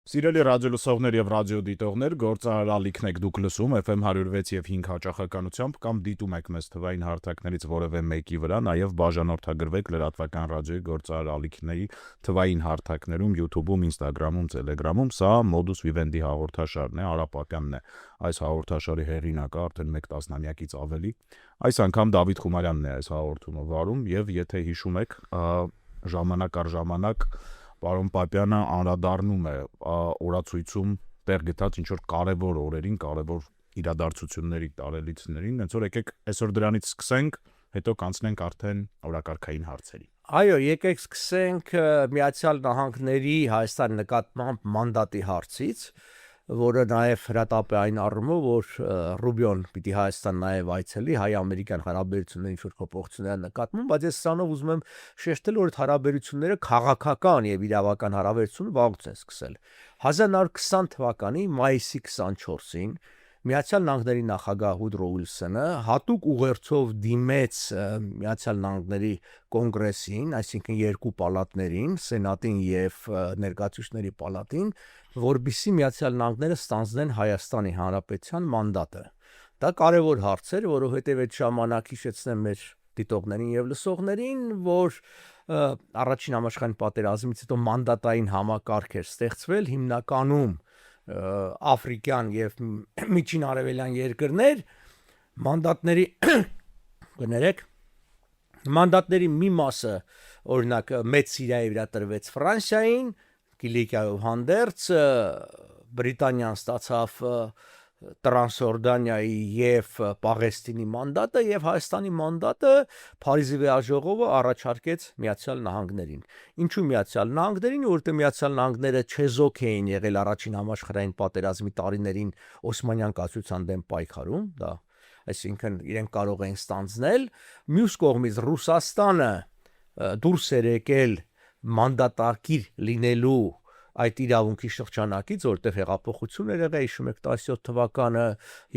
Սիրելի ռադիոլսողներ եւ ռադիոդիտողներ, գործարարալիքն եք դուք լսում FM 106 եւ 5 հաճախականությամբ կամ դիտում եք մեզ թվային հարթակներից որևէ մեկի վրա, նաեւ բաժանորդագրվեք լրատվական ռադիոյի գործարարալիքների թվային հարթակներում, YouTube-ում, Instagram-ում, Telegram-ում, սա Modus Vivendi հաղորդաշարն է, Արա Պապյանն է այս հաղորդաշարի հեղինակը արդեն 1 տասնամյակից ավելի։ Այս անգամ Դավիթ Խումարյանն է այս հաղորդումը վարում եւ եթե հիշում եք, ժամանակ առ ժամանակ Պարոն Պապյանը անդրադառնում է օրացույցում տեղ գտած ինչ-որ կարևոր օրերին, կարևոր իրադարձությունների տարելիցներին, հենց որ եկեք այսօր դրանից սկսենք, հետո կանցնենք արդեն օրակարգային հարցերի։ Այո, եկեք սկսենք Միացյալ Նահանգների Հայաստանի նկատմամբ մանդատի հարցից, որը նաև հրատապ է այն առումով, որ Ռուբիոն պիտի Հայաստան նաև այցելի հայ-ամերիկյան հարաբերությունների ինչ-որ փոփոխությունների նկատմամբ, բայց ես սրանով ուզում եմ շեշտել, որ հարաբերությունները քաղաքական եւ իրավական հարաբերությունը վաղուց են սկսել։ 1920 թվականի մայիսի 24-ին Միացյալ Նահանգների նախագահ Վուդրո Ուիլսոնը հատուկ ուղերձով դիմեց Միացյալ Նահանգների կոնգրեսին, այսինքն երկու պալատներին, սենատին եւ ներկայացուցիչների պալատին, որբիսի Միացյալ Նահանգները ստանձնեն Հայաստանի Հանրապետության մանդատը։ Դա կարևոր հարց էր, որովհետեւ այդ ժամանակ հիշեցնեմ մեր դիտողներին եւ լսողներին, որ առաջին համաշխարհային պատերազմից հետո մանդատային համակարգ էր ստեղծվել հիմնականում Աֆրիկյան եւ միջին արևելյան երկրներ մանդատների մի մասը օրինակ մեծ Սիրիայի վրա տրվեց Ֆրանսիային, Կիլիկիայով հանդերձ Բրիտանիան ստացավ Տրանսորդանիայի եւ Պաղեստինի մանդատը եւ Հայաստանի մանդատը Փարիզի վեաժողովը առաջարկեց Միացյալ Նահանգներին։ Ինչու Միացյալ Նահանգներին, որովհետեւ Միացյալ Նահանգները չեզոք էին եղել առաջին համաշխարհային պատերազմի տարիներին Օսմանյան կայսրության դեմ պայքարում, դա այսինքն իրենք կարող էին ստանձնել, մյուս կողմից Ռուսաստանը դուրս էր եկել մանդատակիր լինելու այդ իրավունքի շրջանակից, որտեղ հեղափոխություն էր եղել, հիշում եք 17 թվականը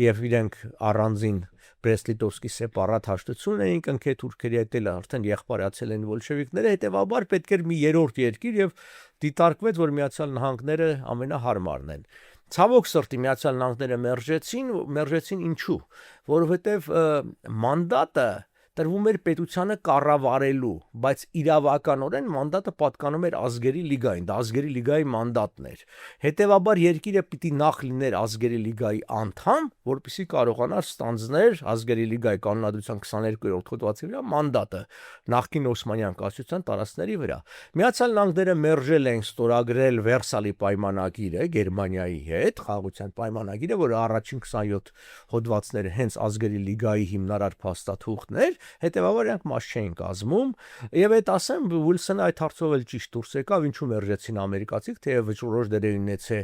եւ իրենք առանձին Բրեստ-Լիտովսկի սեպարատ հաշտություն էին կնքել թուրքերի հետ, էլ արդեն եղբայրացել են բոլշևիկները, հետեւաբար պետք էր մի երրորդ երկիր եւ դիտարկվեց, որ Միացյալ Նահանգները ամենահարմարն են։ Ցավոք սրտի Միացյալ Նահանգները մերժեցին ինչու, որովհետեւ մանդատը տրվում էր պետությանը կառավարելու, բայց իրավականորեն մանդատը պատկանում էր ազգերի լիգային, դա ազգերի լիգայի մանդատն էր։ Հետևաբար երկիրը պիտի նախ լիներ ազգերի լիգայի անդամ, որպեսզի կարողանար ստանձնել ազգերի լիգայի կանոնադրության 22-րդ հոդվածի վրա մանդատը նախկին Օսմանյան կայսրության տարածքների վրա։ Միացյալ Նահանգները մերժել են ստորագրել Վերսալի պայմանագիրը Գերմանիայի հետ, խաղաղության պայմանագիրը, որը առաջին 27 հոդվածները հենց ազգերի լիգայի հիմնարար փաստաթուղթներ, հետևաբար իրանք մաս չէին կազմում, եւ այդ ասեմ Ուիլսոնը այդ հարցով էլ ճիշտ դուրս եկավ, ինչու մերժեցին ամերիկացիք, թեև որոշ դեր ունեցե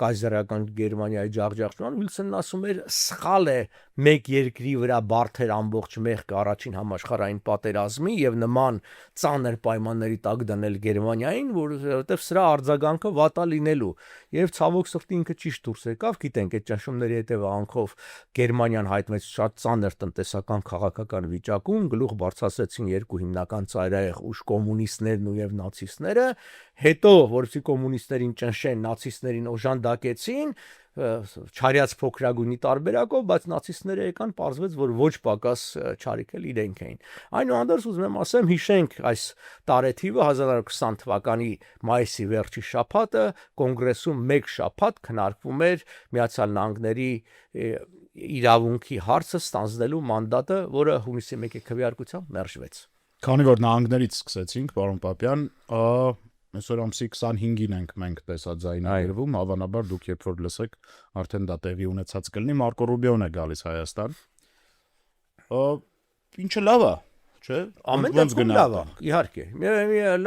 կայսերական Գերմանիայի ջախջախման, Ուիլսոնն ասում էր սխալ է մեկ երկրի վրա բարթեր ամբողջ մեղք առաջին համաշխարհային պատերազմի եւ նման ծանր պայմանների տակ դնել Գերմանիային, որովհետեւ սրա արձագանքը վատա լինելու եւ ցավոք սրտի ինքը ճիշտ դուրս եկավ, գիտենք այդ ճնշումների հետևանքով Գերմանիան հայտնվեց շատ ծանր տնտեսական քաղաքական վիճակում, գլուխ բարձրացրեցին երկու հիմնական ծայրահեղ ուժ կոմունիստներն ու եւ նացիստները, հետո որովհետեւ կոմունիստերին ճնշեն, նացիստերին օժանդակեցին, չարյաց փոքրագույնի տարբերակով, բայց նացիստները եկան, պարզվեց, որ ոչ պակաս չարիք էլ իրենք էին։ Այնուհանդերձ ուզում եմ ասեմ, հիշենք այս տարեթիվը 1920 թվականի մայիսի վերջի շաբաթը կոնգրեսում մեկ շաբաթ քննարկվում էր Միացյալ Նահանգների իրավունքի հարցը ստանձնելու մանդատը, որը հունիսի 1-ի քվեարկությամբ մերժվեց։ Քանի որ նահանգներից սկսեցինք, պարոն Պապյան, այսօր ամսի 25-ին ենք մենք տեսաձայնագրվում, հավանաբար դուք երբ որ լսեք, արդեն դա տեղի ունեցած կլինի, Մարկո Ռուբիոն է գալիս Հայաստան։ Ինչը լավ է, չէ՞։ Ամեն դեպքում լավ է, իհարկե։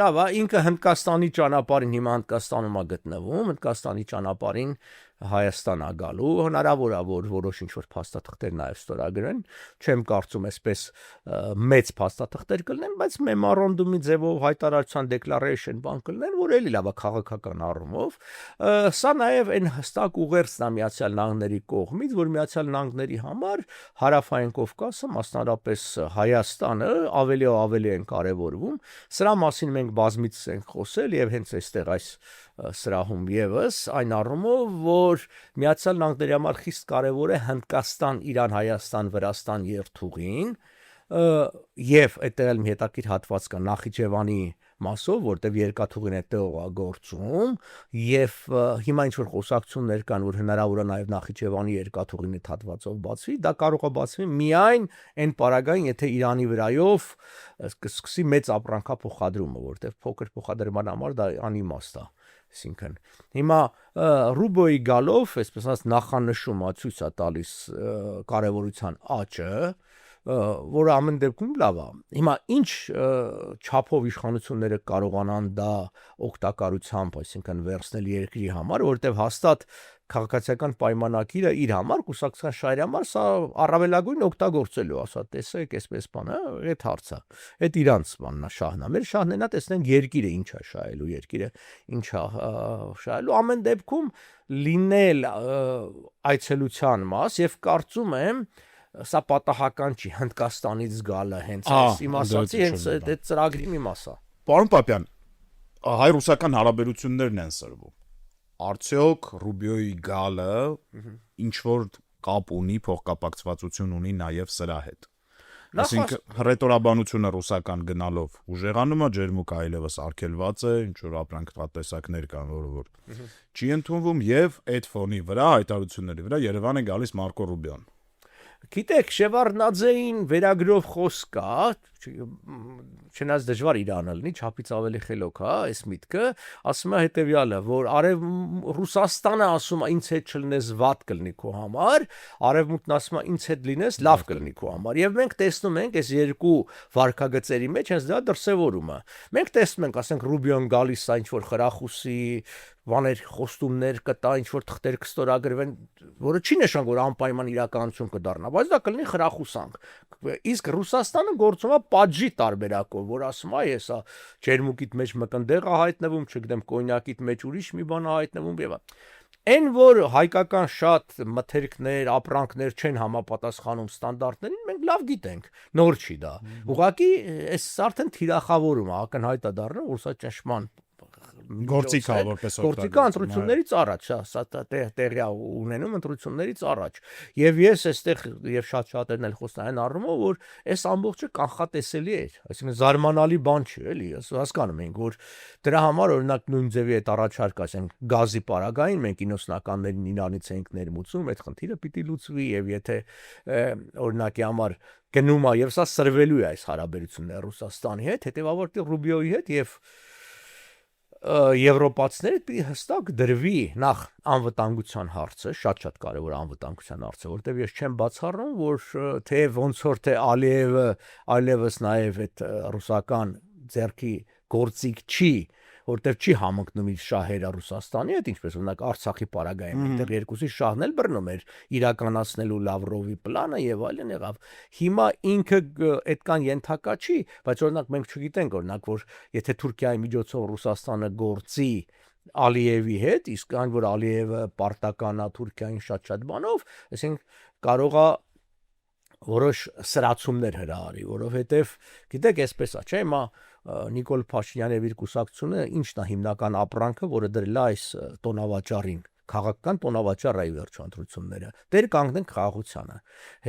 Լավ է, ինքը Հնդկաստանի ճանապարհին հիմա Հնդկաստանում է գտնվում, Հնդկաստանի ճանապարհին Հայաստան է գալու, հնարավոր է որ որոշ ինչ-որ փաստաթղթեր նաև ստորագրեն, չեմ կարծում այսպես մեծ փաստաթղթեր կլինեն, բայց մեմորանդումի ձևով հայտարարության declaration բան կլինեն, որ էլի լավ է քաղաքական առումով։ Սա նաև այն հստակ ուղերձն է Միացյալ Նահանգների կողմից, որ Միացյալ Նահանգների համար հարավային Կովկասը, մասնավորապես Հայաստանը ավելի ու ավելի են կարևորվում։ Սրա մասին մենք բազմիցս ենք խոսել եւ հենց այստեղ այս սրահում եւս այն առումով, որ Միացյալ Նահանգների համար խիստ կարևոր է Հնդկաստան, Իրան, Հայաստան, Վրաստան երթուղին եւ այդտեղ էլ մի հետաքրքիր հատված կա Նախիջևանի մասով, որտեղ երկաթուղին է տեղագործում եւ հիմա ինչ որ խոսակցություններ կան, որ հնարավոր է նաեւ Նախիջևանի երկաթուղին այդ հատվածով բացվի, դա կարող է բացվի միայն այն պարագային, եթե Իրանի վրայով կսկսի մեծ ապրանքափոխադրումը, որտեղ փոքր փոխադրման համար դա անիմաստ է։ Այսինքն հիմա ռուբլոյի գալով, այսպես ասած, նախանշումը ցույց է տալիս կարևորության աճը, որը ամեն դեպքում լավ է։ Հիմա ինչ չափով իշխանությունները կարողանան դա օգտակարությամբ, այսինքն վերցնել երկրի համար, որտեղ հաստատ քաղաքացիական պայմանակիրը իր համար, կուսակցական շահերի համար սա առավելագույն օգտագործելու, ասա, տեսեք, այսպես բան, այդ հարցը։ Այդ իրանց բանն է, շահն է։ Մեր շահն է, տեսնենք երկիրը ինչ է շահելու, երկիրը ինչ է շահելու։ Ամեն դեպքում լինել այցելության մաս եւ կարծում եմ սա պատահական չի Հնդկաստանից գալը հենց այս իմ ասացի հենց այդ ծրագրի մի մաս է։ Պարոն Պապյան, հայ-ռուսական հարաբերություններն են սրվում։ Արդյոք Ռուբիոյի գալը ինչ որ կապ ունի, փոխկապակցվածություն ունի նաև սրա հետ։ Այսինքն հռետորաբանությունը ռուսական գնալով ուժեղանում է, ջերմուկը այլևս արգելված է, ինչ որ ապրանքատեսակներ կան, որ չի ընդունվում եւ այդ ֆոնի վրա հայտարարությունների վրա Երևան է գալիս Մարկո Ռուբիոն։ Գիտեք, Շևարդնաձեին վերագրով խոսք կա, չնայած դժվար իր անելնի, չափից ավելի խելոք է, այս միտքը, ասում է հետևյալը, որ Ռուսաստանը ասում է ինձ հետ չլինես վատ կլինի քո համար, Արևմուտքն ասում է ինձ հետ լինես լավ կլինի քո համար, եւ մենք տեսնում ենք այս երկու վարքագծերի մեջ հենց դա դրսևորումը։ Մենք տեսնում ենք, ասենք Ռուբիոն գալիս է ինչ որ խրախուսի բաներ խոստումներ կտա, ինչ որ թղթեր կստորագրվեն, որը չի նշան, որ անպայման իրականություն կդառնա, բայց դա կլինի խրախուսանք։ Իսկ Ռուսաստանը գործում է պատժի տարբերակով, որ ասում է, ես ջերմուկիդ մեջ մկնդեղ է հայտնվում, չգիտեմ, կոնյակիդ մեջ ուրիշ մի բան է հայտնվում եւ այն որ հայկական շատ մթերքներ, ապրանքներ չեն համապատասխանում ստանդարտներին, մենք լավ գիտենք, նոր չի դա։ Ուղղակի այս արդեն թիրախավորում է, ակնհայտ է դառնում, որ սա ճնշման գործիք է որպես գործիքը ընտրություններից առաջ, սա տեղի ունենում ընտրություններից առաջ։ Եվ ես այստեղ եւ շատ-շատերն էլ խոսում են առումով, որ այս ամբողջը կանխատեսելի էր, այսինքն զարմանալի բան չի, էլի, հասկանում ենք, որ դրա համար օրինակ նույն ձևի այդ առաջարկ, ասենք, գազի պարագային մենք 90-ականներին Իրանից էինք ներմուծում, այդ խնդիրը պիտի լուծվի եւ եթե օրինակի համար գնում է եւ սա սրվելու է այս հարաբերությունները Ռուսաստանի հետ, հետեւաբար Ռուբիոյի հետ եւ Եվրոպացիները պիտի հստակ դրվի նախ անվտանգության հարցը, շատ կարևոր անվտանգության հարցը, որտեղ ես չեմ բացառում, որ թե ոնց որ թե Ալիևը այլևս նաև այդ ռուսական ձեռքի գործիք չի, որտեղ չի համընկնում իր շահերը Ռուսաստանի հետ, ինչպես օրինակ Արցախի պարագայում, այնտեղ երկուսի շահն էլ բռնում էր իրականացնելու Լավրովի պլանը եւ այլն եղավ։ Հիմա ինքը այդքան ենթակա չի, բայց օրինակ մենք չգիտենք օրինակ, որ եթե Թուրքիայի միջոցով Ռուսաստանը գործի Ալիևի հետ, իսկ այն որ Ալիևը պարտական է Թուրքիային շատ բանով, այսինքն կարող է որոշ սրացումներ հրահարի, որովհետև գիտեք, այսպես է, չէ՞, հիմա Նիկոլ Փաշինյանի իր կուսակցությունը ինչն է հիմնական ապրանքը, որը դրել է այս տոնավաճառին, քաղաքական տոնավաճառ է վերջո ընտրությունները։ Դեր կանգնենք խաղաղությանը։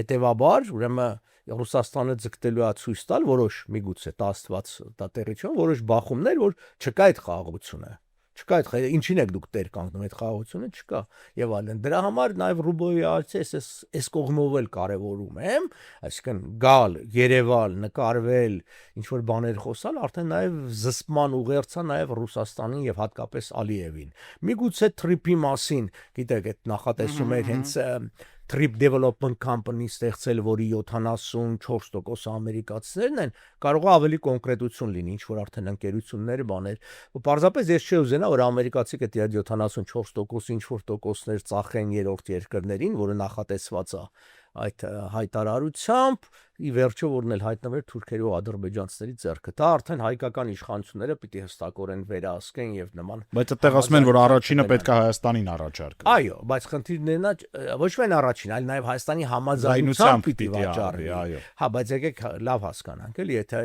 Հետևաբար, ուրեմն Ռուսաստանը ձգտելու է ցույց տալ որոշ միգուցե դա Աստված դա տեղի չուն, որոշ բախումներ, որ չկա այդ խաղաղությունը։ Չկա այդ ինչին եք դուք տեր կանգնում, այդ խաղաղությունը չկա եւ այլն։ Դրա համար նաեւ Ռուբիոյի այցը այս կողմով էլ կարեւորում եմ, այսինքն գալ, Երևալ, նկարվել, ինչ որ բաներ խոսալ, արդեն նաեւ զսպման ուղերձա նաեւ Ռուսաստանին եւ հատկապես Ալիևին։ Միգուցե թրիփի մասին, գիտեք, այդ նախատեսում էր հենց Trip Development Company ստեղծել, որի 74% ամերիկացիներն են, կարող է ավելի կոնկրետություն լինի, ինչ որ արդեն ընկերություններ, բաներ։ Պարզապես ես չի ուզենա, որ ամերիկացի կտի 74% ինչ որ տոկոսներ ծախեն երրորդ երկրներին, որը նախատեսված է այդ հայտարարությամբ, ի վերջո որն էլ հայտնվեր թուրքերի ու ադրբեջանցիների ձեռքը։ Դա արդեն հայկական իշխանությունները պիտի հստակորեն վերահսկեն եւ նման։ Բայց այդտեղ ասում են, որ առաջինը պետք է Հայաստանին առաջարկել։ Այո, բայց խնդիրներն ոչ միայն առաջին, այլ նաեւ Հայաստանի համաձայնությամբ պիտի վաճառվի, այո։ Հա, բայց եկեք լավ հասկանանք, էլի, եթե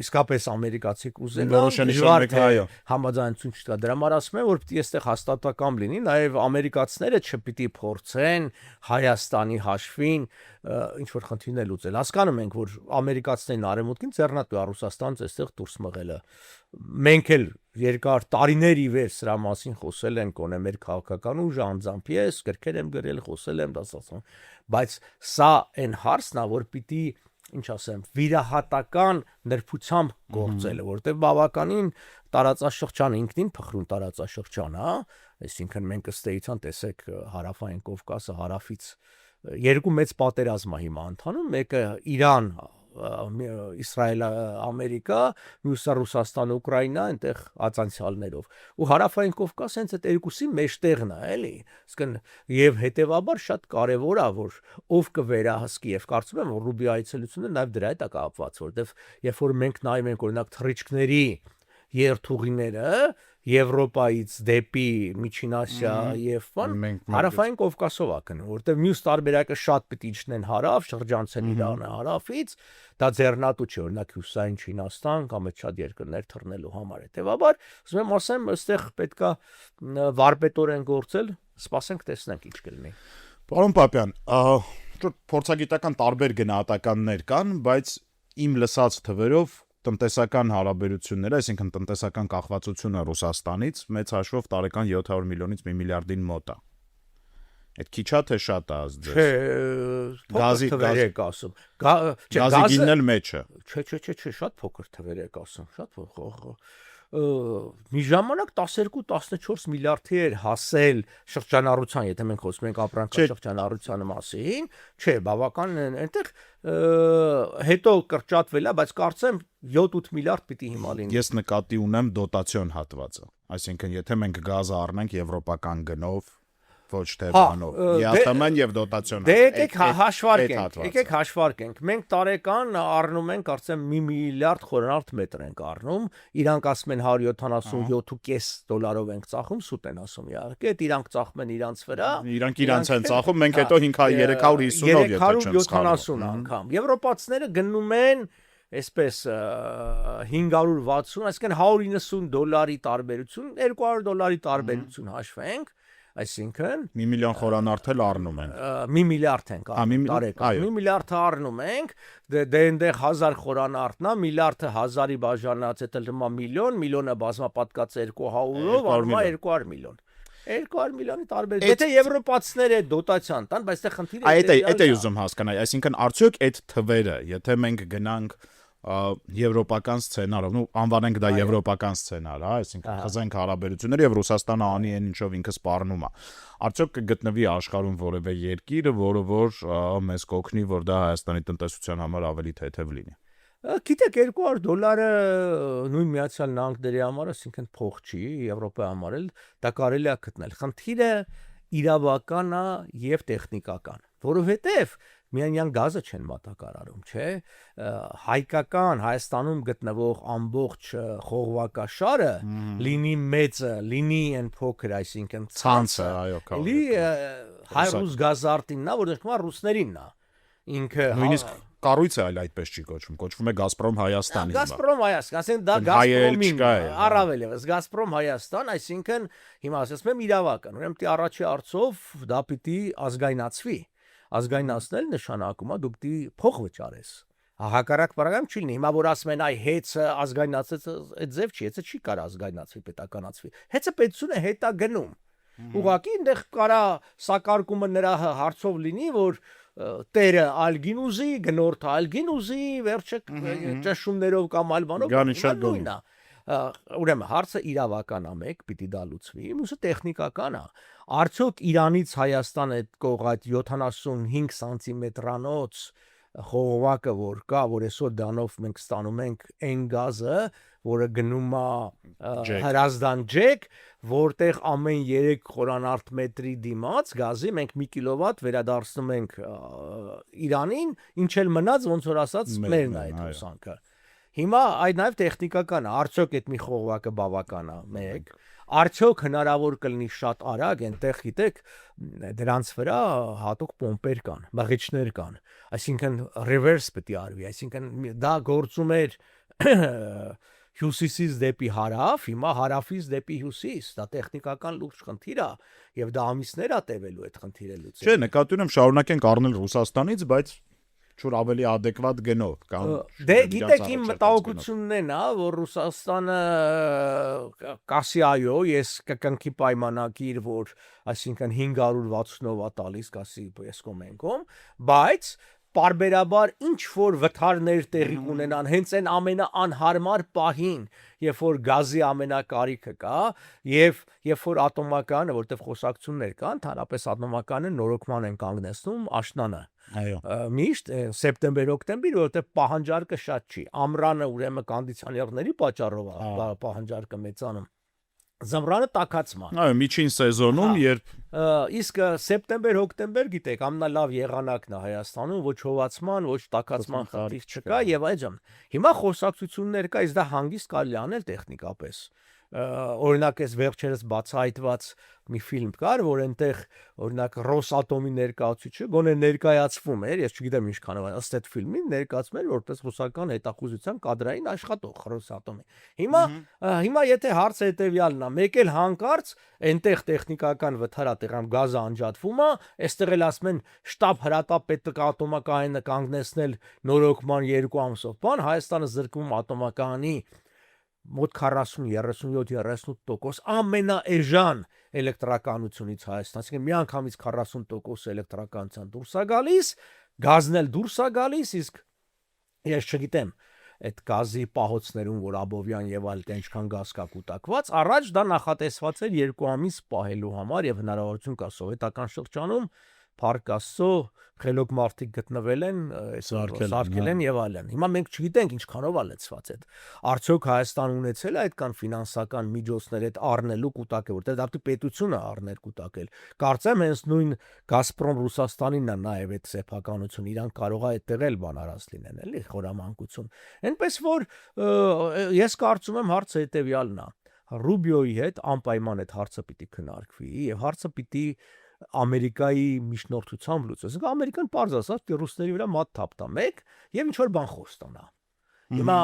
իսկապես ամերիկացի կուզենան Որոշենի շնորհիվ այո համաձայնություն չկա դրա համար ասում եմ որ պիտի այստեղ հաստատակամ լինի նաև ամերիկացիները չպիտի փորձեն Հայաստանի հաշվին ինչ որ խնդիրներ լուծել հասկանում ենք որ ամերիկացիներն արևմուտքին ձեռնատու Ռուսաստանից այստեղ դուրս մղելը մենք էլ երկար տարիներ ի վեր սրա մասին խոսել ենք գոնե մեր քաղաքական ուժը անձամբ ես գրքեր եմ գրել խոսել եմ դասացան բայց սա այն հարցն է որ պիտի ինչ ասեմ վիրահատական նրբությամբ գործելը որտեղ բավականին տարածաշրջան ինքնին փխրուն տարածաշրջան հա այսինքն մենք ըստ էության տեսեք հարավային Կովկասը հարավից երկու մեծ պատերազմ է հիմա ընթանում մեկը Իրան Իսրայել Ամերիկա մյուսը Ռուսաստան Ուկրաինա այնտեղ ածանցիալներով ու հարավային Կովկասը հենց այդ երկուսի մեջտեղն է էլի իսկն եւ հետեւաբար շատ կարեւոր է որ ով կվերահսկի եւ կարծում եմ որ Ռուբիո այցելությունը նաեւ դրա հետ է կապված որովհետեւ երբ որ մենք նայում ենք օրինակ թռիչքների երթուղիները Եվրոպայից դեպի Միջին Ասիա եւ բան հարավային Կովկասով է գնում որտեղ մյուս տարբերակը շատ պիտի իջնեն հարավ շրջանցեն Իրանը հարավից դա ձեռնատու չէ օրինակ հյուսային Չինաստան կամ այդ շատ երկրներ թռնելու համար հետեւաբար ուզում եմ ասեմ այստեղ պետքա վարպետորեն գործել սպասենք տեսնենք ինչ կլինի Պարոն Պապյան փորձագիտական տարբեր գնահատականներ կան բայց իմ լսած թվերով տնտեսական հարաբերությունները, այսինքն տնտեսական կախվածությունը Ռուսաստանից մեծ հաշվով տարեկան 700 միլիոնից 1 միլիարդին մոտ է։ Այդ քիչ է թե շատ է ասես։ Չէ, գազի թվեր եք ասում։ Գազի գինն էլ մեջ է։ Չէ, շատ փոքր թվեր եք ասում, շատ փոքր։ Մի ժամանակ 12-14 միլիարդի էր հասել շրջանառության, եթե մենք խոսում ենք ապրանքաշրջանառության մասին, չէ, բավական այնտեղ հետո կրճատվել է, բայց կարծեմ 7-8 միլիարդ պիտի հիմա լինի։ Ես նկատի ունեմ դոտացիոն հատվածը, այսինքն եթե մենք գազը առնենք եվրոպական գնով ոչ թե բանով, ԵԱՏՄ-ն եւ դոտացիոն։ Դե եկեք հաշվարկենք։ Մենք տարեկան առնում ենք, կարծեմ 1 միլիարդ խորանարդ մետր ենք առնում, իրանք ասում են 177.5 դոլարով ենք ծախում, սուտ են ասում իհարկե, այդ իրանք ծախում են իրանց վրա։ Իրանք իրանց են ծախում, մենք հետո 350-ով եթե չեմ սխալվում։ 370 անգամ։ Եվրոպացիները գնում են այսպես 560, այսինքն 190 դոլարի տարբերություն, 200 դոլարի տարբերություն հաշվենք այսինքն 1 միլիոն խորանարդ էլ առնում են 1 միլիարդ ենք տարեկան 1 միլիարդը առնում ենք դե այնտեղ 1000 խորանարդն է միլիարդը 1000-ի բաժանած է դրամա միլիոնը բազմապատկած 200-ով առնում է 200 միլիոն 200 միլիոնի տարբեր եթե եվրոպացիները դոտացիան տան բայց այստեղ խնդիրը այդ է ուզում հասկանալ այսինքն արդյոք այդ թվերը եթե մենք գնանք եվրոպական սցենարով, անվանենք դա եվրոպական սցենար, հա, այսինքն խզենք հարաբերությունները եւ Ռուսաստանը անի այն ինչով ինքը սպառնում է։ Արդյոք կգտնվի աշխարհում որևէ երկիր, որը որ մեզ կօգնի, որ դա Հայաստանի տնտեսության համար ավելի թեթև լինի։ Գիտեք 200 դոլարը նույն Միացյալ Նահանգների համար, այսինքն փող չի, Եվրոպայի համար էլ դա կարելի է գտնել։ Խնդիրը իրավական է եւ տեխնիկական, որովհետեւ միայն գազը չեն մատակարարում, չէ, հայկական Հայաստանում գտնվող ամբողջ խողովակաշարը լինի մեծը, լինի այն փոքր, այսինքն ցանցը, այո, լի հայ-ռուս գազարտինն է, որ դժկոմա ռուսներինն է։ Ինքը նույնիսկ կառույցը այլ այդպես չի կոչվում, կոչվում է Գազպրոմ Հայաստան հիմա։ Գազպրոմ Հայաստան, ասեն դա Գազպրոմին, առավել եւս Գազպրոմ Հայաստան, այսինքն հիմա ասում եմ իրավական, ուրեմն պիտի առաջի արծով դա պիտի ազգայնացվի։ Ազգայնացնել նշանակում է դու պիտի փող վճարես։ Հակառակ բառերով չի լինի։ Հիմա որ ասում են այ հեծը ազգայնացած այդ ձև չի, հեծը չի կարող ազգայնացվի, պետականացվի։ Հեծը պետությունը հետա գնում։ Ուղղակի այնտեղ կարա սակարկումը նրա հարցով լինի, որ տերը ալգին ուզի, գնորդը ալգին ուզի, վերջը ճաշումներով կամ այլ բանով նույնն է։ Ուրեմն հարցը իրավական է մեկ, պիտի դա լուծվի, մյուսը տեխնիկական է։ Արդյոք Իրանից Հայաստան այդ կողած 75 սանտիմետրանոց խողովակը որ կա, որ այսօր դանով մենք ստանում ենք այն գազը, որը գնում է Հրազդան ջեք, որտեղ ամեն 3 խորանարդ մետրի դիմաց գազի մենք 1 կիլովատ վերադարձնում ենք Իրանին, ինչ էլ մնաց ոնց որ ասած մերն է այդ հոսանքը։ Հիմա այդ նաև տեխնիկական է, արդյոք այդ մի խողովակը բավական է, մեկ, արդյոք հնարավոր կլինի շատ արագ, այնտեղ գիտեք, դրանց վրա հատուկ պոմպեր կան, բաղիչներ կան, այսինքն reverse պետք է արվի, այսինքն դա գործում էր հյուսիսից դեպի հարավ, հիմա հարավից դեպի հյուսիս, դա տեխնիկական լուրջ խնդիր է եւ դա ամիսներ է տևելու այդ խնդիրը լուծել։ Չէ, նկատի ունեմ շարունակենք առնել Ռուսաստանից, բայց չոր ավելի adekvat գնով կամ դե գիտեք իմ մտահոգությունն է նա, որ Ռուսաստանը կասի այո, ես կկնքի պայմանագիր, որ այսինքն 560-ով է տալիս, կասի ես կոմենկոմ, բայց պարբերաբար ինչ որ վթարներ տեղի ունենան հենց այն ամենաանհարմար պահին, երբ որ գազի ամենակարիքը կա, եւ երբ որ ատոմականը, որտեղ խոսակցություններ կան, հանրապես ատոմականը նորոգման են կանգնեցնում աշնանը։ Այո։ Միշտ սեպտեմբեր-օկտեմբեր, որտեղ պահանջարկը շատ չի։ Ամռանը ուրեմն կոնդիցիոներների պատճառով է պահանջարկը մեծանում։ Զմռանը տաքացում է։ Այո, միջին սեզոնում, երբ իսկ սեպտեմբեր-օկտեմբեր գիտեք, ամենալավ եղանակն է Հայաստանում, ոչ հովացման, ոչ տաքացման խնդիր չկա եւ այժմ։ Հիմա խոսակցություններ կա, իսկ դա հանգիստ կարելի անել տեխնիկապես։ Օրինակ այս վերջերս բացահայտված մի ֆիլմ կար, որ այնտեղ օրինակ Ռոսատոմի ներկայացուցիչը գոնե ներկայացվում էր, ես չգիտեմ ինչքանով ըստ այդ ֆիլմի ներկայացվում էր որպես ռուսական հետախուզության կադրային աշխատող Ռոսատոմի։ Հիմա եթե հարցը հետեւյալն է, մեկ էլ հանկարծ այնտեղ տեխնիկական վթարատեղամ գազը անջատվում է, այստեղ էլ ասում են շտաբ հրատապետը ատոմակայանը կանգնեցնել նորոգման 2 ամսով, բան Հայաստանը զրկվում ատոմակայանի մոտ 40-37-38% ամենաէժան էլեկտրականությունից Հայաստան, այսինքն միանգամից 40% էլեկտրականության դուրս է գալիս, գազն էլ դուրս է գալիս, իսկ ես չգիտեմ այդ գազի պահոցներում, որ Աբովյան եւ այլ ինչքան գազ կա կուտակված, առաջ դա նախատեսված էր 2 ամիս պահելու համար եւ հնարավորություն կա սովետական շրջանում Փառք Աստծո, խելոք մարդիկ գտնվել են, սարքել են եւ այլն։ Հիմա մենք չգիտենք ինչքանով է լցված այդ։ Արդյոք Հայաստան ունեցել է այդքան ֆինանսական միջոցներ այդ առնելու կուտակը, որտեղ դա պետությունը առներ կուտակել։ Կարծեմ հենց նույն Գազպրոմ Ռուսաստանինն է նաեւ այդ սեփականություն, իրանք կարող է այդտեղ էլ բանարած լինեն, էլի, խորամանկություն։ Այնպես որ ես կարծում եմ հարցը հետեւյալն է։ Ռուբիոյի հետ անպայման այդ հարցը պիտի քննարկվի եւ հարցը պիտի Ամերիկայի միջնորդությամբ լուծես։ Ամերիկան պարզ ասած ռուսների վրա մատ թափտա մեկ եւ ինչ որ բան խոստանա։ Հիմա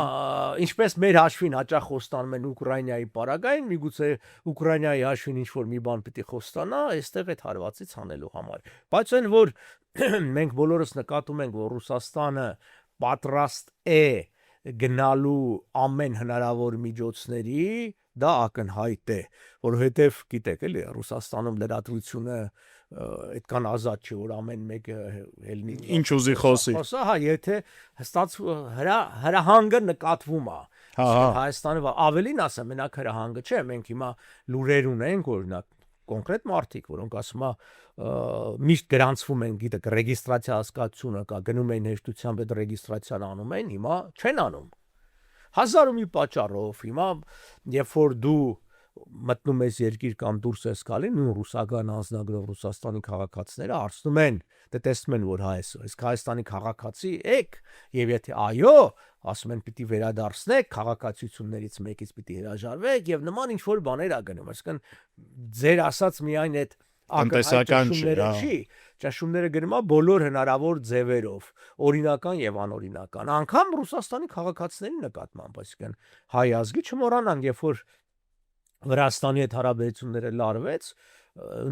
ինչպես մեր հաշվին հաճախ խոստանում են Ուկրաինայի պարագային, միգուցե Ուկրաինայի հաշվին ինչ որ մի բան պիտի խոստանա, այստեղ այդ հարվածից հանելու համար։ Բայց այն որ մենք բոլորս նկատում ենք, որ Ռուսաստանը պատրաստ է գնալու ամեն հնարավոր միջոցների, դա ակնհայտ է, որովհետև գիտեք էլի Ռուսաստանում լրատվությունը այդքան ազատ չէ, որ ամեն մեկը ելնի ինչ ուզի խոսի։ Հա, եթե հստակ հրահանգը նկատվում է։ Հայաստանը ավելին ասեմ, մենակ հրահանգը չէ, մենք հիմա լուրեր ունենք, օրինակ կոնկրետ մարդիկ, որոնք ասում է միշտ գրանցվում են, գիտեք, ռեգիստրացիա հասկացությունը կա, գնում են հեշտությամբ այդ ռեգիստրացիան անում են, հիմա չեն անում։ Հազար ու մի պատճառով, հիմա երբ որ դու մտնում ես երկիր կամ դուրս ես գալի, նույն ռուսական անձնագրով Ռուսաստանի քաղաքացիները հարցնում են, դե տեսնում են, որ իսկ Հայաստանի քաղաքացի եք, եւ եթե այո, ասում են պիտի վերադարձնեք, քաղաքացիություններից մեկից պիտի հրաժարվեք եւ նման ինչ որ բաներ ա գնում, այսինքն ձեր ասած միայն այդ տնտեսական չի, ճաշումները գնում է բոլոր հնարավոր ձևերով, օրինական եւ անօրինական, անգամ Ռուսաստանի քաղաքացիների նկատմամբ, այսինքն հայ ազգի չմոռանանք, երբ որ Վրաստանի հետ հարաբերությունները լարվեց,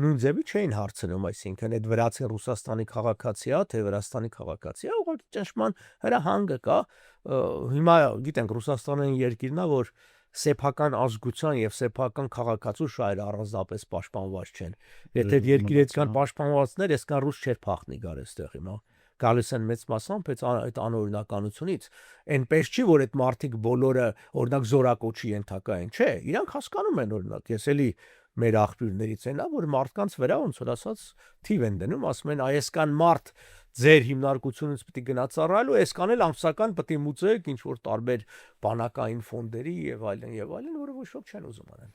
նույն ձևի չէին հարցնում, այսինքն այդ վրացի Ռուսաստանի քաղաքացի է, թե Վրաստանի քաղաքացի է, ուղղակի ճնշման հրահանգը կա, հիմա գիտենք Ռուսաստանը երկիրն է, որ սեփական ազգության եւ սեփական քաղաքացու շահերը առանձնապես պաշտպանված չեն։ Եթե երկիրը այդքան պաշտպանվածներ, այսքան ռուս չէր փախնի գար այստեղ հիմա։ Գալիս են մեծ մասամբ այդ անօրինականությունից։ Այնպես չի, որ այդ մարդիկ բոլորը օրինակ զորակոչի ենթակա են, չէ, իրանք հասկանում են օրինակ, ես էլի մեր աղբյուրներից են, որ մարդկանց վրա ոնց որ ասած թիվ են դնում, ասում են այսքան մարդ ձեր հիմնարկությունից պիտի գնա ծառայելու, այսքան էլ ամսական պիտի մուծեք ինչ որ տարբեր բանակային ֆոնդերի եւ այլն, որը ոչ ոք չեն ուզում անեն։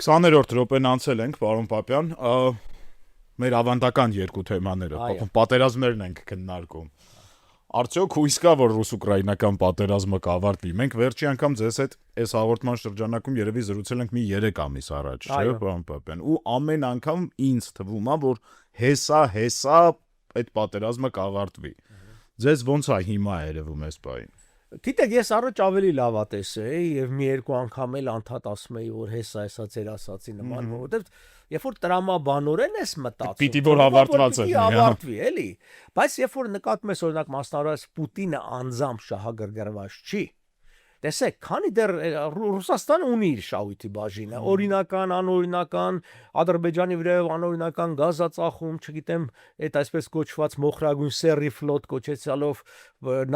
20-րդ րոպեն անցել ենք, պարոն Պապյան, մեր ավանդական երկու թեմաները, պատերազմներն ենք քննարկում։ Արդյոք հույս կա, որ ռուս-ուկրաինական պատերազմը կավարտվի։ Մենք վերջի անգամ ձեզ հետ այս հաղորդման շրջանակում երևի զրուցել ենք մի 3 ամիս առաջ, չէ՞, պարոն Պապյան։ Ու ամեն անգամ ինձ թվում է, որ հեսա այդ պատերազմը կավարտվի։ Ձեզ ո՞նց է հիմա երևում այս բային։ Գիտեք, ես առաջ ավելի լավատես էի եւ մի երկու անգամ էլ անդադ ասում էի, որ հեսա ձեր ասացի նման, որովհետեւ երբ որ տրամաբանորեն ես մտածում, Պիտի որ հավարտված պիտի ավարտվի, էլի։ Բայց երբ որ նկատում ես օրինակ մասնավորապես Պուտինը անձամբ շահագրգռված չի, տեսեք, քանի դեռ Ռուսաստանը ունի իր շահույթի բաժինը, օրինական, անօրինական, Ադրբեջանի վրայով անօրինական գազածախում, չգիտեմ, այդ այսպես կոչված մոխրագույն սերի ֆլոտ կոչեցյալով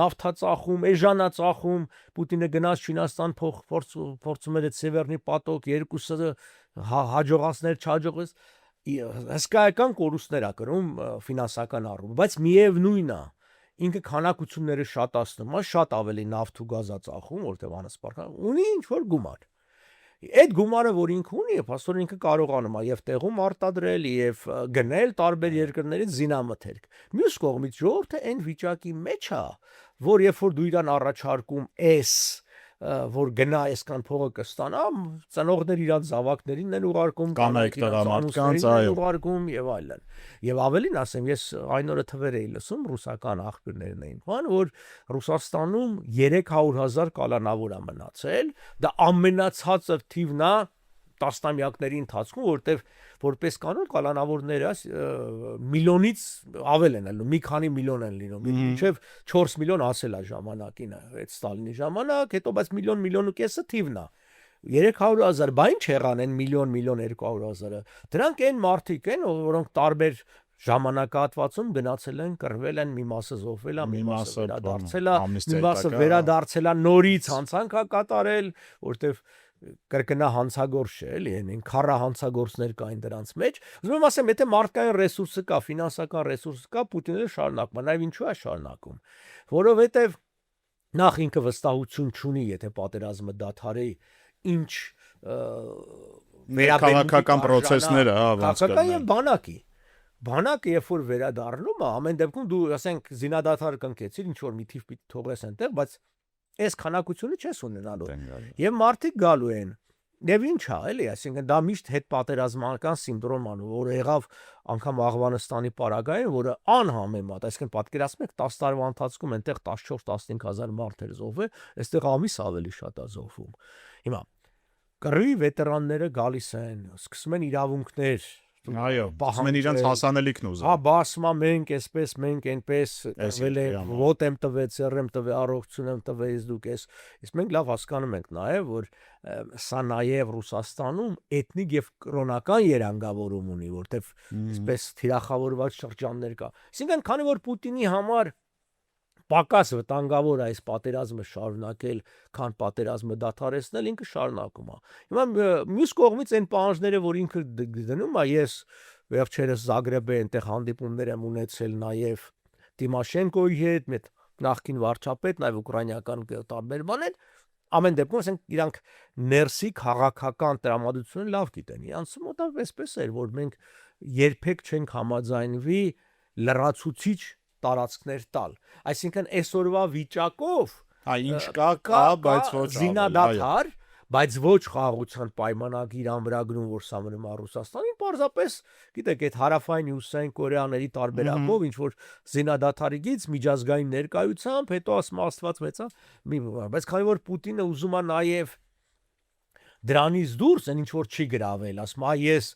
նավթածախում, էժանածախում, Պուտինը գնաց Չինաստան փորձում էր այդ Սևեռնի պատոկ երկուսը հաջողացներ, չհաջողեց, հսկայական կորուստներ ա կրում ֆինանսական առումով, բայց միևնույնն է ինքը քանակությունները շատացնում է, շատ ավելի նավթ ու գազածախում, որտեղ անսպառ ունի ինչ որ գումար։ Այդ գումարը, որ ինքը ունի, փաստորեն ինքը կարողանում է եւ տեղում արտադրել եւ գնել տարբեր երկրներից զինամթերք։ Մյուս կողմից ժողովուրդը այն վիճակի մեջ է, որ երբ որ դու իրան առաջարկում ես որ գնա այսքան փողը կստանա, ծնողներ իրանց զավակներին են ուղարկում, կանայք տղամարդկանց, այո, ուղարկում եւ այլն։ Եվ ավելին ասեմ, ես այն օրը թվեր էի լսում, ռուսական աղբյուրներն էին, որ Ռուսաստանում 300,000 կալանավոր է մնացել, դա ամենացածր թիվն է տասնամյակների ընթացքում, որտեղ որպես կանոն կալանավորները միլիոնից ավել են լինում, մի քանի միլիոն են լինում, մինչև 4 միլիոն ասել է ժամանակին, այդ Ստալինի ժամանակ, հետո բայց միլիոն ու կեսը թիվն է։ 300,000, բա ինչ եղան են միլիոն 200,000-ը։ Դրանք այն մարդիկ են, որոնք տարբեր ժամանակահատվածում գնացել են, կռվել են, մի մասը զոհվել է, մի մասը վերադարձել է, մի մասը վերադարձել է, նորից հանցանք է կատարել, որտեվ կրկնա հանցագործ չէ, էլի, այն քառա հանցագործներ կային դրանց մեջ։ Ուզում եմ ասեմ, եթե մարդկային ռեսուրսը կա, ֆինանսական ռեսուրսը կա, Պուտինը շարունակում է, նաև ինչու է շարունակում, որովհետև նախ ինքը վստահություն չունի, եթե պատերազմը դադարի, ինչ քաղաքական process-ները, քաղաքական եւ բանակը երբ որ վերադառնում է, ամեն դեպքում դու ասենք զինադադար կնքեցիր, ինչ որ մի թիվ պիտի թողես այնտեղ, բայց այս քանակությունը չես ունենալու։ Եվ մարդիկ գալու են։ Եվ ինչ է, էլի, այսինքն դա միշտ հետ պատերազմական սինդրոմ անում, որը եղավ անգամ Աղվանստանի պարագային, որը անհամեմատ, այսինքն պատկերացնում եք 10 տարվա ընթացքում այնտեղ 14-15,000 մարդ էր զոհվել, այստեղ ամիս ավելի շատ է զոհվում։ Հիմա կռվի վետերանները գալիս են, սկսում են իրավունքներ այո, ասում են իրենց հասանելիքն ուզում։ Հա, բա ասում եմ մենք այսպես, մենք այնպես, վել է ոտ եմ տվեց, եմ տվե, առողջություն եմ տվեց դուք ես։ Իսկ մենք լավ հասկանում ենք նաև, որ սա նաև Ռուսաստանում էթնիկ եւ կրոնական երանգավորում ունի, որտեվ այսպես թիրախավորված շրջաններ կա։ Այսինքն, քանի որ Պուտինի համար պակաս վտանգավոր է այս պատերազմը շարունակել, քան պատերազմը դադարեցնել, ինքը շարունակում է։ Հիմա մյուս կողմից այն պահանջները, որ ինքը դնում է, ես վերջերս Զագրեբի այնտեղ հանդիպումներ եմ ունեցել նաև Տիմաշենկոյի հետ, մեծ նախկին վարչապետ, նաև ուկրաինական տարբեր բաներ, ամեն դեպքում ասենք իրանք ներսի քաղաքական տրամադրությունը լավ գիտեն։ Իրանց մոտ այսպես էր, որ մենք երբեք չենք համաձայնվի լրացուցիչ տարածքներ տալ։ Այսինքն այսօրվա վիճակով ինչ կա, բայց ոչ զինադադար, բայց ոչ խաղաղության պայմանագիր ամրագրում, որ սա մնում է Ռուսաստանին, պարզապես, գիտեք, այդ հարավային հյուսիսային Կորեաների տարբերակով, ինչ որ զինադադարից միջազգային ներկայությամբ, հետո ասում Աստված մեծ է, բայց քանի որ Պուտինը ուզում է նաև դրանից դուրս այն ինչ որ չի գրավել, ասում ես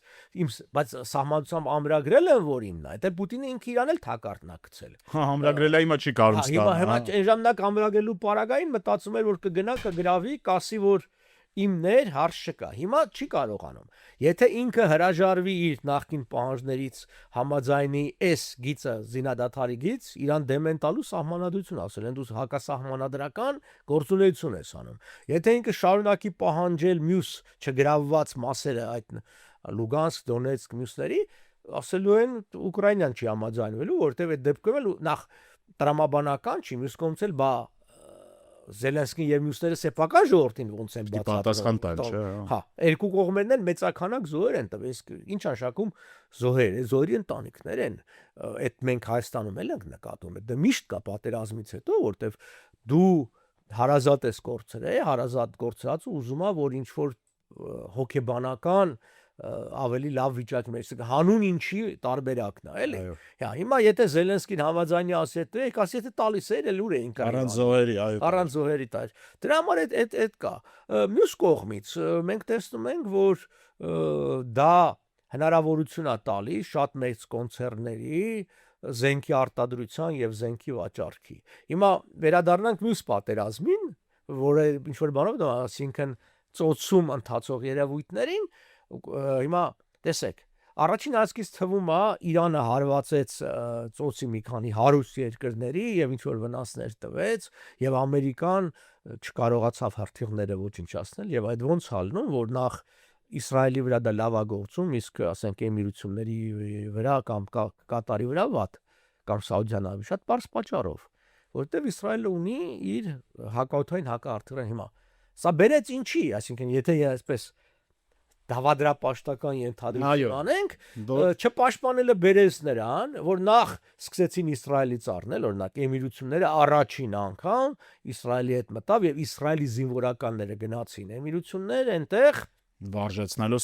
իմ բայց սահմանությամբ ամրագրել եմ որ իմն է, դա Պուտինը ինքը իրան էլ թակարդն է գցել։ Հա, ամրագրել է հիմա չի կարող ստանալ։ Հիմա այն ժամանակ ամրագրելու պարագային մտածում էր որ կգնա կգրավի, կասի որ իմներ հարց չկա։ Հիմա չի կարողանում։ Եթե ինքը հրաժարվի իր նախկին պահանջներից համաձայնի այս գիծը զինադադարի գիծ, իրան դեմ են տալու սահմանադրություն, ասել են դու հակասահմանադրական գործունեություն ես անում։ Եթե ինքը շարունակի պահանջել մյուս չգրավված մասերը այդ Լուգանսկ, Դոնեցկ մյուսների, ասելու են Ուկրաինան չի համաձայնվելու, որտեղ այդ դեպքում էլ նախ տրամաբանական չի, մյուս կողմից էլ բա Զելենսկին եւ մյուսները սեփական ժողովրդին ոնց են պատասխան տալ, չէ՞։ Հա, երկու կողմերն են մեծականակ զոհեր են տվել, ինչ անշակում զոհեր, զոհերի ընտանիքներ են, այդ մենք Հայաստանում էլ ենք նկատում, դա միշտ կա պատերազմից հետո, որտեվ դու հարազատ ես կորցրել, հարազատ կորցրածը ուզում է որ ինչ որ հոգեբանական ավելի լավ վիճակում է, հանուն ինչի տարբերակն է, էլի։ Այո։ Հա, հիմա եթե Զելենսկին համաձայնի ասի, եք ասի, եթե տալիս էր, էլ ուր էին կռիվ Առանց անում։ զոհերի, այո։ Առանց զոհերի տար։ Դրա համար այդ կա։ Մյուս կողմից մենք տեսնում ենք, որ դա հնարավորություն է տալիս շատ մեծ կոնցեռնների զենքի արտադրության եւ զենքի վաճառքի։ Հիմա վերադառնանք մյուս պատերազմին, որը ինչ որ բանով դա, այսինքն ծոցում ընթացող երևույթներին, հիմա տեսեք, առաջին հասկից թվում է Իրանը հարվածեց ծոցի մի քանի հարուստ երկրների եւ ինչ որ վնասներ տվեց եւ Ամերիկան չկարողացավ հրթիռները ոչնչացնել եւ այդ ոնց հալնում, որ նախ Իսրայելի վրա դա լավ է գործում, իսկ ասենք Էմիրությունների վրա կամ Կատարի վրա վատ, կամ Սաուդյան Արաբիա շատ բարձ պատճառով, որովհետեւ Իսրայելը ունի իր հակաօդային հակահրթիռը հիմա։ Սա բերեց ինչի, այսինքն եթե այսպես դավադրապաշտական ենթադրություն անենք, չպաշտպանելը բերեց նրան, որ նախ սկսեցին Իսրայելից առնել, օրինակ Էմիրությունները առաջին անգամ Իսրայելի հետ մտավ եւ Իսրայելի զինվորականները գնացին Էմիրություններ, այնտեղ վարժեցնելու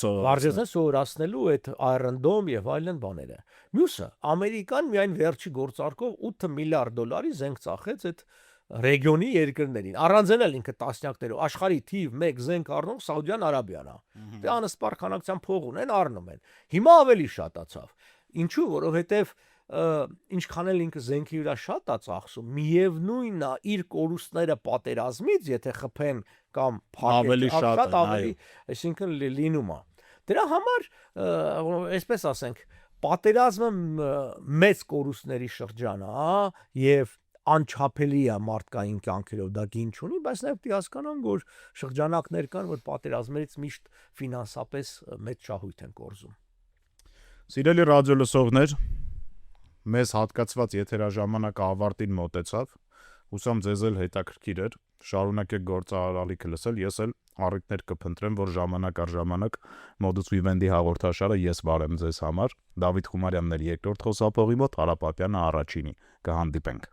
սովորացնելու այդ առնդոմ եւ այլն բաները։ Մյուսը, Ամերիկան միայն վերջի գործարկով 8 միլիարդ դոլարի զենք ծախեց այդ ռեգիոնի երկրներին։ Առանձնել էլ ինքը տասնյակներով աշխարհի թիվ 1 զենք առնող Սաուդյան Արաբիան է։ Դե անսպար քանակության փող ունեն, առնում են։ Հիմա ավելի շատացավ։ Ինչու՞, որովհետեւ ինչքան էլ ինքը զենքի վրա շատ է ծախսում, միևնույնն է իր կորուստները պատերազմից, եթե խփեն կամ ավելի շատ ավելի, այսինքն լինում է։ Դրա համար, այսպես ասենք, պատերազմը մեծ կորուստների շրջան է եւ անչափելի է մարդկային կյանքերով դա գին չունի, բայց նաև պետք է հասկանան, որ շրջանակներ կան, որ պատերազմներից միշտ ֆինանսապես մեծ շահույթ են կորզում։ Սիրելի ռադիո լսողներ, մեզ հատկացված եթերաժամանակը ավարտին մոտեցավ։ Հուսամ ձեզ էլ հետաքրքիր էր։ Շարունակեք գործարարալիքը լսել, ես էլ առիթներ կփնտրեմ, որ ժամանակ առ ժամանակ Modus Vivendi հաղորդաշարը ես վարեմ ձեզ համար։ Դավիթ Խումարյանն էր երկրորդ խոսափողի մոտ, Հարապապյանը առաջինի։ Կհանդիպենք։